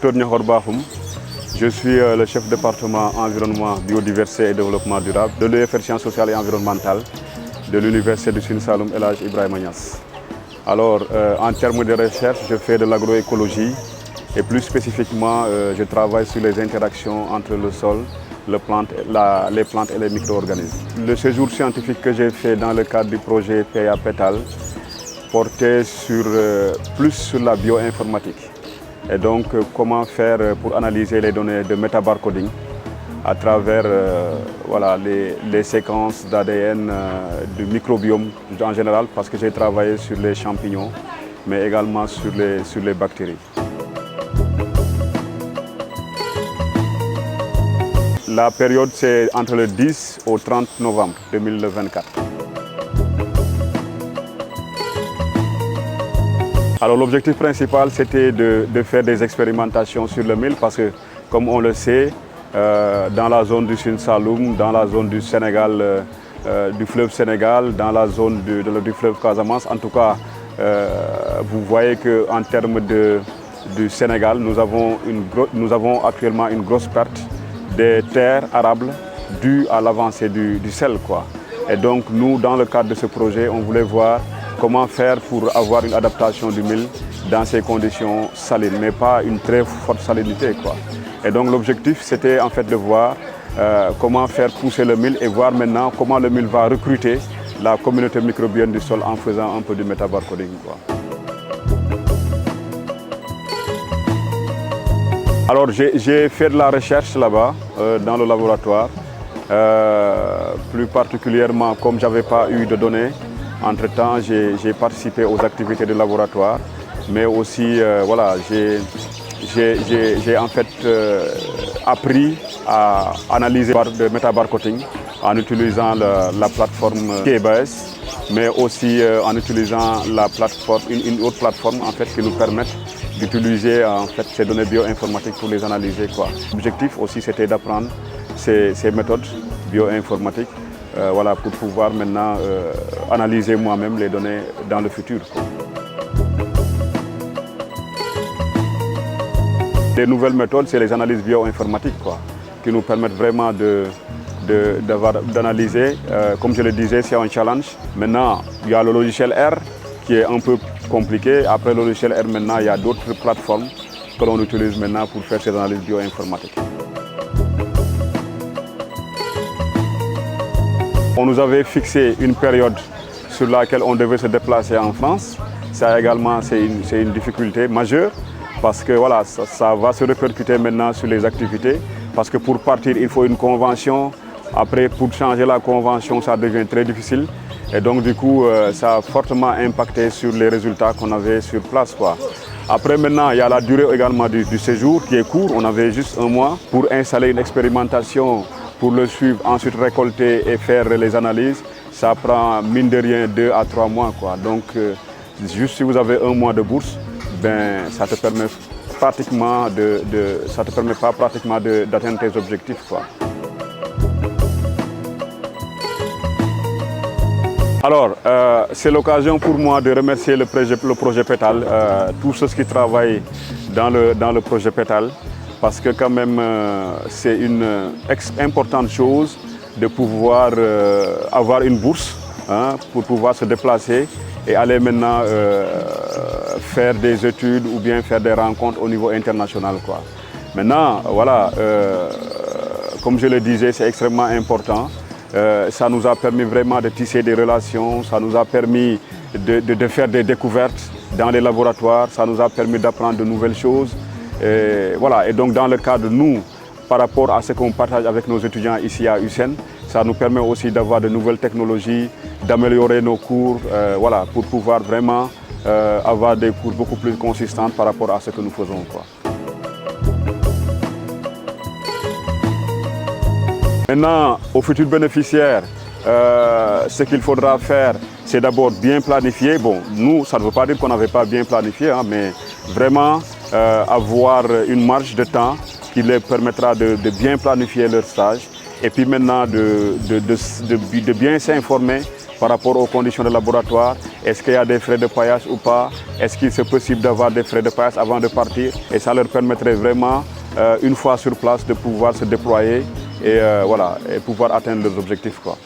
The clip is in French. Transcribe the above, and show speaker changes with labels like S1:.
S1: Dr Niakhar Bakhoum. Je suis le chef département environnement, biodiversité et développement durable de l'UFR Sciences sociales et environnementales de l'Université du Sine Saloum El Hadj Ibrahima Niass. Alors, en termes de recherche, je fais de l'agroécologie et plus spécifiquement, je travaille sur les interactions entre le sol, les plantes et les micro-organismes. Le séjour scientifique que j'ai fait dans le cadre du projet PA Pétale portait plus sur la bioinformatique. Et donc, comment faire pour analyser les données de métabarcoding à travers les séquences d'ADN du microbiome en général, parce que j'ai travaillé sur les champignons, mais également sur les bactéries. La période, c'est entre le 10 au 30 novembre 2024. Alors l'objectif principal, c'était de faire des expérimentations sur le mil parce que, comme on le sait, dans la zone du Sine Saloum, dans la zone du Sénégal, du fleuve Sénégal, dans la zone du fleuve Casamance, en tout cas, vous voyez qu'en termes du Sénégal, nous avons actuellement une grosse perte des terres arables dues à l'avancée du sel, quoi. Et donc nous, dans le cadre de ce projet, on voulait voir comment faire pour avoir une adaptation du mil dans ces conditions salines, mais pas une très forte salinité, quoi. Et donc l'objectif, c'était en fait de voir comment faire pousser le mil et voir maintenant comment le mil va recruter la communauté microbienne du sol en faisant un peu du métabarcoding, quoi. Alors j'ai fait de la recherche là-bas, dans le laboratoire. Plus particulièrement, comme je n'avais pas eu de données, entre-temps, j'ai participé aux activités du laboratoire, mais aussi j'ai en fait appris à analyser le métabarcoding en utilisant la plateforme KBS, mais aussi en utilisant une autre plateforme en fait, qui nous permet d'utiliser en fait, ces données bioinformatiques pour les analyser, quoi. L'objectif aussi, c'était d'apprendre ces méthodes bioinformatiques pour pouvoir maintenant analyser moi-même les données dans le futur, quoi. Les nouvelles méthodes, c'est les analyses bioinformatiques, quoi, qui nous permettent vraiment d'analyser. Comme je le disais, c'est un challenge. Maintenant, il y a le logiciel R qui est un peu compliqué. Après le logiciel R, maintenant, il y a d'autres plateformes que l'on utilise maintenant pour faire ces analyses bioinformatiques. On nous avait fixé une période sur laquelle on devait se déplacer en France. Ça également, c'est une difficulté majeure parce que voilà, ça va se répercuter maintenant sur les activités. Parce que pour partir, il faut une convention. Après, pour changer la convention, ça devient très difficile. Et donc, du coup, ça a fortement impacté sur les résultats qu'on avait sur place, quoi. Après, maintenant, il y a la durée également du séjour qui est court. On avait juste un mois pour installer une expérimentation, pour le suivre, ensuite récolter et faire les analyses. Ça prend, mine de rien, 2 à 3 mois, quoi. Donc, juste si vous avez un mois de bourse, ben, ça te permet pratiquement pas pratiquement d'atteindre tes objectifs, quoi. Alors, c'est l'occasion pour moi de remercier le projet Pétale, tous ceux qui travaillent dans le projet Pétale, parce que quand même, c'est une importante chose de pouvoir avoir une bourse, hein, pour pouvoir se déplacer et aller maintenant faire des études ou bien faire des rencontres au niveau international, quoi. Maintenant, voilà, comme je le disais, c'est extrêmement important. Ça nous a permis vraiment de tisser des relations, ça nous a permis de faire des découvertes dans les laboratoires, ça nous a permis d'apprendre de nouvelles choses. Et, voilà. Et donc dans le cadre de nous, par rapport à ce qu'on partage avec nos étudiants ici à USEN, ça nous permet aussi d'avoir de nouvelles technologies, d'améliorer nos cours, pour pouvoir vraiment avoir des cours beaucoup plus consistants par rapport à ce que nous faisons, quoi. Maintenant, aux futurs bénéficiaires, ce qu'il faudra faire, c'est d'abord bien planifier. Bon, nous, ça ne veut pas dire qu'on n'avait pas bien planifié, hein, mais vraiment avoir une marge de temps qui leur permettra de bien planifier leur stage et puis maintenant de bien s'informer par rapport aux conditions de laboratoire est-ce qu'il y a des frais de paillage ou pas, est-ce qu'il est possible d'avoir des frais de paillage avant de partir. Et ça leur permettrait vraiment, une fois sur place, de pouvoir se déployer et, voilà, et pouvoir atteindre leurs objectifs, quoi.